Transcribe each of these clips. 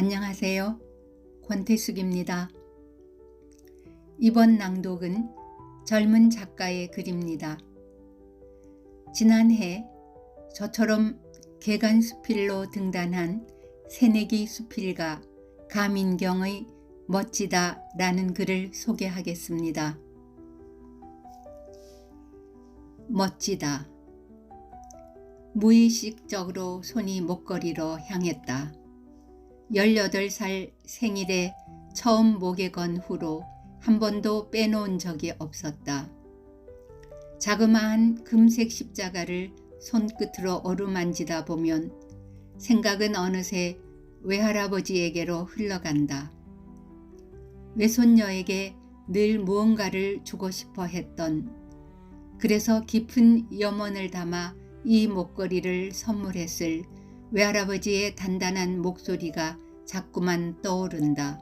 안녕하세요. 권태숙입니다. 이번 낭독은 젊은 작가의 글입니다. 지난해 저처럼 개간수필로 등단한 새내기 수필가 가민경의 멋지다 라는 글을 소개하겠습니다. 멋지다. 무의식적으로 손이 목걸이로 향했다. 18살 생일에 처음 목에 건 후로 한 번도 빼놓은 적이 없었다. 자그마한 금색 십자가를 손끝으로 어루만지다 보면 생각은 어느새 외할아버지에게로 흘러간다. 외손녀에게 늘 무언가를 주고 싶어 했던, 그래서 깊은 염원을 담아 이 목걸이를 선물했을 외할아버지의 단단한 목소리가 자꾸만 떠오른다.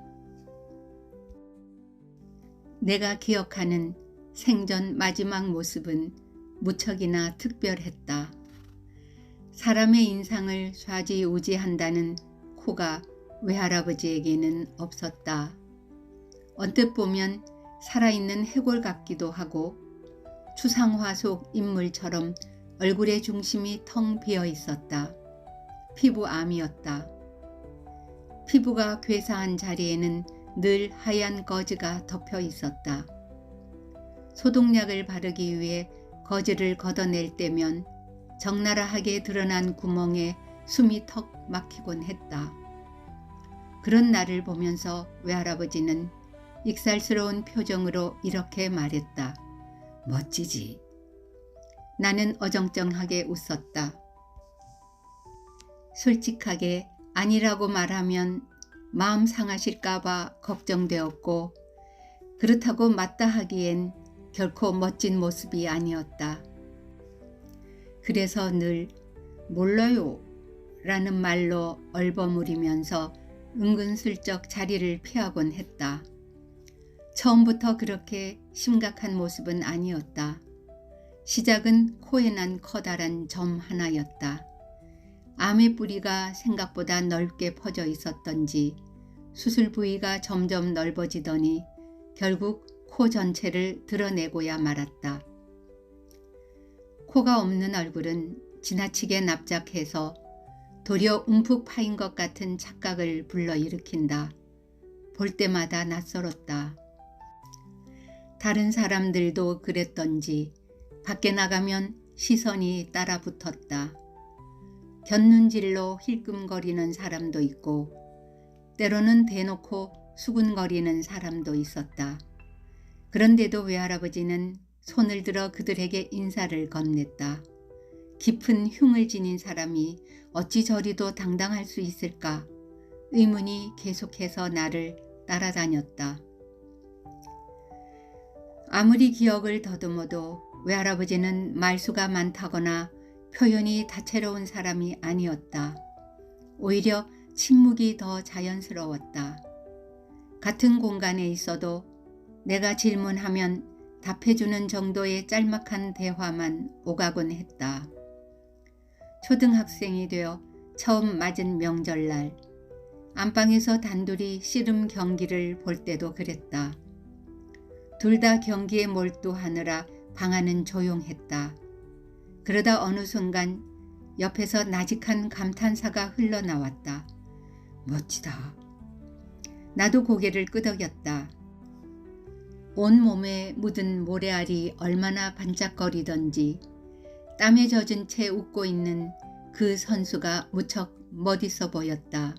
내가 기억하는 생전 마지막 모습은 무척이나 특별했다. 사람의 인상을 좌지우지한다는 코가 외할아버지에게는 없었다. 언뜻 보면 살아있는 해골 같기도 하고 추상화 속 인물처럼 얼굴의 중심이 텅 비어 있었다. 피부암이었다. 피부가 괴사한 자리에는 늘 하얀 거즈가 덮여 있었다. 소독약을 바르기 위해 거즈를 걷어낼 때면 적나라하게 드러난 구멍에 숨이 턱 막히곤 했다. 그런 나를 보면서 외할아버지는 익살스러운 표정으로 이렇게 말했다. 멋지지. 나는 어정쩡하게 웃었다. 솔직하게 아니라고 말하면 마음 상하실까봐 걱정되었고, 그렇다고 맞다 하기엔 결코 멋진 모습이 아니었다. 그래서 늘 몰라요 라는 말로 얼버무리면서 은근슬쩍 자리를 피하곤 했다. 처음부터 그렇게 심각한 모습은 아니었다. 시작은 코에 난 커다란 점 하나였다. 암의 뿌리가 생각보다 넓게 퍼져 있었던지 수술 부위가 점점 넓어지더니 결국 코 전체를 드러내고야 말았다. 코가 없는 얼굴은 지나치게 납작해서 도리어 움푹 파인 것 같은 착각을 불러일으킨다. 볼 때마다 낯설었다. 다른 사람들도 그랬던지 밖에 나가면 시선이 따라붙었다. 곁눈질로 힐끔거리는 사람도 있고 때로는 대놓고 수군거리는 사람도 있었다. 그런데도 외할아버지는 손을 들어 그들에게 인사를 건넸다. 깊은 흉을 지닌 사람이 어찌 저리도 당당할 수 있을까? 의문이 계속해서 나를 따라다녔다. 아무리 기억을 더듬어도 외할아버지는 말수가 많다거나 표현이 다채로운 사람이 아니었다. 오히려 침묵이 더 자연스러웠다. 같은 공간에 있어도 내가 질문하면 답해주는 정도의 짤막한 대화만 오가곤 했다. 초등학생이 되어 처음 맞은 명절날 안방에서 단둘이 씨름 경기를 볼 때도 그랬다. 둘 다 경기에 몰두하느라 방 안은 조용했다. 그러다 어느 순간 옆에서 나직한 감탄사가 흘러나왔다. 멋지다. 나도 고개를 끄덕였다. 온몸에 묻은 모래알이 얼마나 반짝거리던지 땀에 젖은 채 웃고 있는 그 선수가 무척 멋있어 보였다.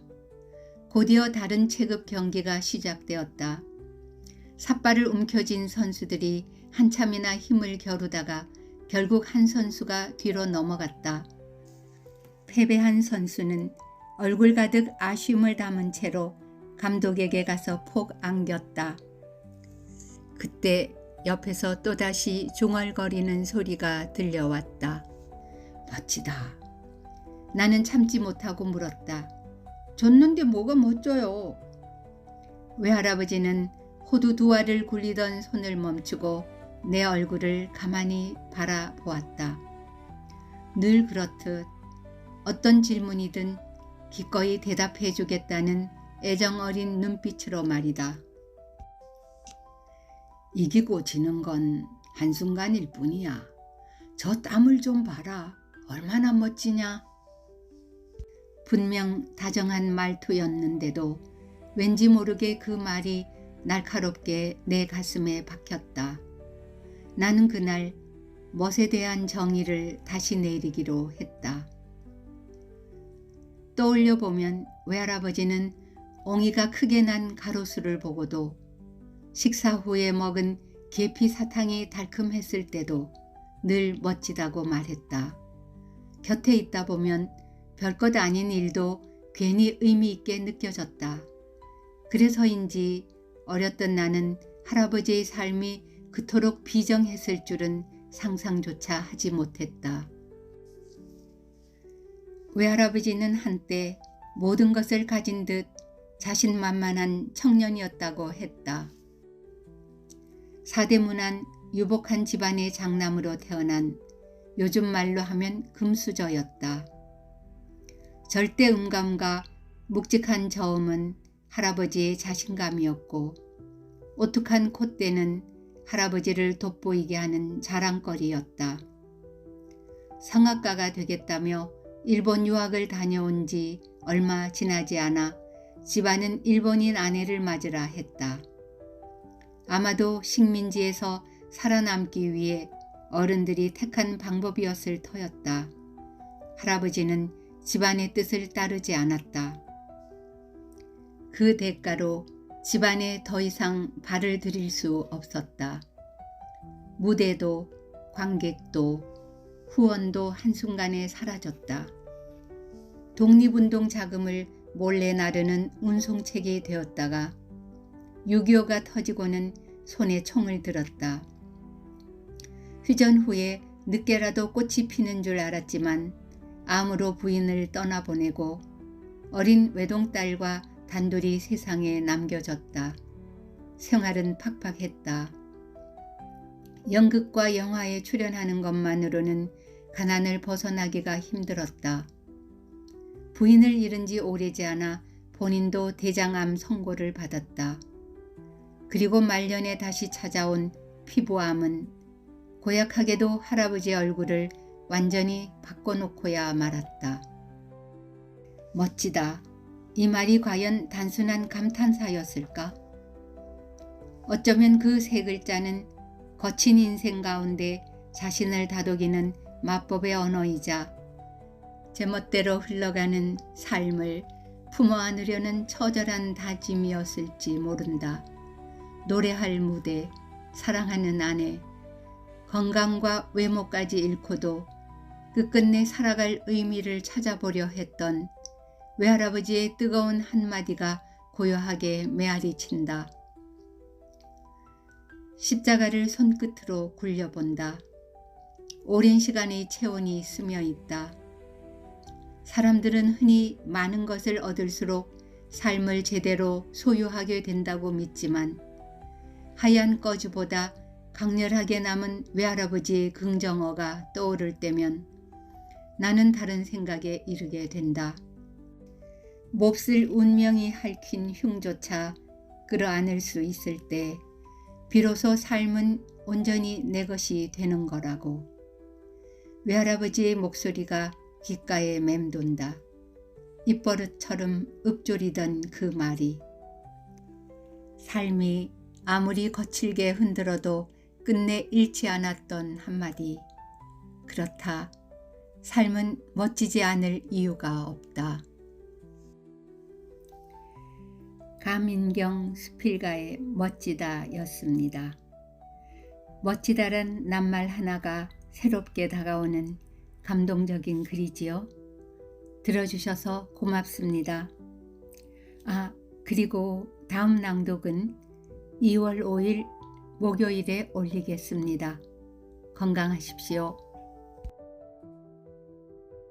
곧이어 다른 체급 경기가 시작되었다. 삿발을 움켜쥔 선수들이 한참이나 힘을 겨루다가 결국 한 선수가 뒤로 넘어갔다. 패배한 선수는 얼굴 가득 아쉬움을 담은 채로 감독에게 가서 폭 안겼다. 그때 옆에서 또다시 중얼거리는 소리가 들려왔다. 멋지다. 나는 참지 못하고 물었다. 졌는데 뭐가 멋져요? 외할아버지는 호두 두 알을 굴리던 손을 멈추고 내 얼굴을 가만히 바라보았다. 늘 그렇듯 어떤 질문이든 기꺼이 대답해 주겠다는 애정 어린 눈빛으로 말이다. 이기고 지는 건 한순간일 뿐이야. 저 땀을 좀 봐라. 얼마나 멋지냐. 분명 다정한 말투였는데도 왠지 모르게 그 말이 날카롭게 내 가슴에 박혔다. 나는 그날 멋에 대한 정의를 다시 내리기로 했다. 떠올려 보면 외할아버지는 옹이가 크게 난 가로수를 보고도, 식사 후에 먹은 계피 사탕이 달콤했을 때도 늘 멋지다고 말했다. 곁에 있다 보면 별것 아닌 일도 괜히 의미 있게 느껴졌다. 그래서인지 어렸던 나는 할아버지의 삶이 그토록 비정했을 줄은 상상조차 하지 못했다. 외할아버지는 한때 모든 것을 가진 듯 자신만만한 청년이었다고 했다. 사대문안 유복한 집안의 장남으로 태어난, 요즘 말로 하면 금수저였다. 절대 음감과 묵직한 저음은 할아버지의 자신감이었고, 오뚝한 콧대는 할아버지를 돋보이게 하는 자랑거리였다. 성악가가 되겠다며 일본 유학을 다녀온 지 얼마 지나지 않아 집안은 일본인 아내를 맞으라 했다. 아마도 식민지에서 살아남기 위해 어른들이 택한 방법이었을 터였다. 할아버지는 집안의 뜻을 따르지 않았다. 그 대가로 집안에 더 이상 발을 들일 수 없었다. 무대도 관객도 후원도 한순간에 사라졌다. 독립운동 자금을 몰래 나르는 운송책이 되었다가 6.25가 터지고는 손에 총을 들었다. 휴전 후에 늦게라도 꽃이 피는 줄 알았지만 암으로 부인을 떠나보내고 어린 외동딸과 단둘이 세상에 남겨졌다. 생활은 팍팍했다. 연극과 영화에 출연하는 것만으로는 가난을 벗어나기가 힘들었다. 부인을 잃은 지 오래지 않아 본인도 대장암 선고를 받았다. 그리고 말년에 다시 찾아온 피부암은 고약하게도 할아버지 얼굴을 완전히 바꿔놓고야 말았다. 멋지다. 이 말이 과연 단순한 감탄사였을까? 어쩌면 그 세 글자는 거친 인생 가운데 자신을 다독이는 마법의 언어이자 제멋대로 흘러가는 삶을 품어 안으려는 처절한 다짐이었을지 모른다. 노래할 무대, 사랑하는 아내, 건강과 외모까지 잃고도 끝끝내 살아갈 의미를 찾아보려 했던 외할아버지의 뜨거운 한마디가 고요하게 메아리친다. 십자가를 손끝으로 굴려본다. 오랜 시간의 체온이 스며 있다. 사람들은 흔히 많은 것을 얻을수록 삶을 제대로 소유하게 된다고 믿지만 하얀 꺼주보다 강렬하게 남은 외할아버지의 긍정어가 떠오를 때면 나는 다른 생각에 이르게 된다. 몹쓸 운명이 핥힌 흉조차 끌어안을 수 있을 때 비로소 삶은 온전히 내 것이 되는 거라고. 외할아버지의 목소리가 귓가에 맴돈다. 입버릇처럼 읊조리던 그 말이 삶이 아무리 거칠게 흔들어도 끝내 잃지 않았던 한마디. 그렇다. 삶은 멋지지 않을 이유가 없다. 가민경 수필가의 멋지다 였습니다. 멋지다란 낱말 하나가 새롭게 다가오는 감동적인 글이지요. 들어주셔서 고맙습니다. 그리고 다음 낭독은 2월 5일 목요일에 올리겠습니다. 건강하십시오.